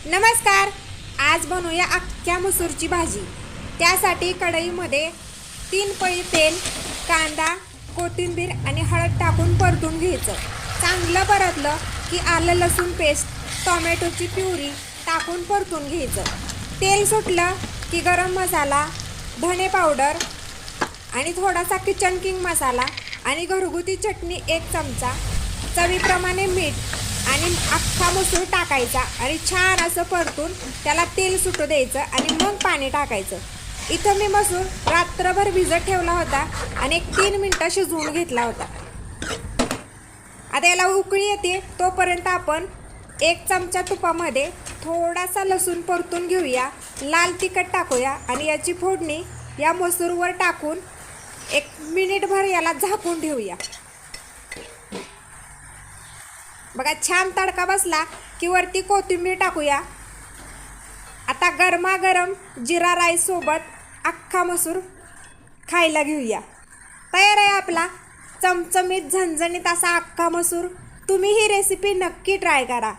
नमस्कार. आज बनवूया अख्ख्या मसूरची भाजी. त्यासाठी कढईमध्ये 3 पळी तेल, कांदा, कोथिंबीर आणि हळद टाकून परतून घ्यायचं. चांगलं परतलं की आलं लसूण पेस्ट, टोमॅटोची प्युरी टाकून परतून घ्यायचं. तेल सुटलं की गरम मसाला, धणे पावडर आणि थोडासा किचन किंग मसाला आणि घरगुती चटणी 1 चमचा, चवीप्रमाणे मीठ आणि अख्खा मसूर टाकायचा आणि छान असं परतून त्याला तेल सुटू द्यायचं आणि मग पाणी टाकायचं. इथं मी मसूर रात्रभर भिजत ठेवला होता आणि 3 मिनटं शिजवून घेतला होता. आता याला उकळी येते तोपर्यंत आपण 1 चमचा तुपामध्ये थोडासा लसूण परतून घेऊया, लाल तिखट टाकूया आणि याची फोडणी या मसूरवर टाकून 1 मिनिटभर याला झाकून ठेवूया. बघा छान तडका बसला की वरती कोथिंबीर टाकूया. आता गरमागरम जिरा राईस सोबत अख्खा मसूर खायला घेऊया. तयार आहे आपला चमचमीत झणझणीत असा अख्खा मसूर. तुम्ही ही रेसिपी नक्की ट्राय करा.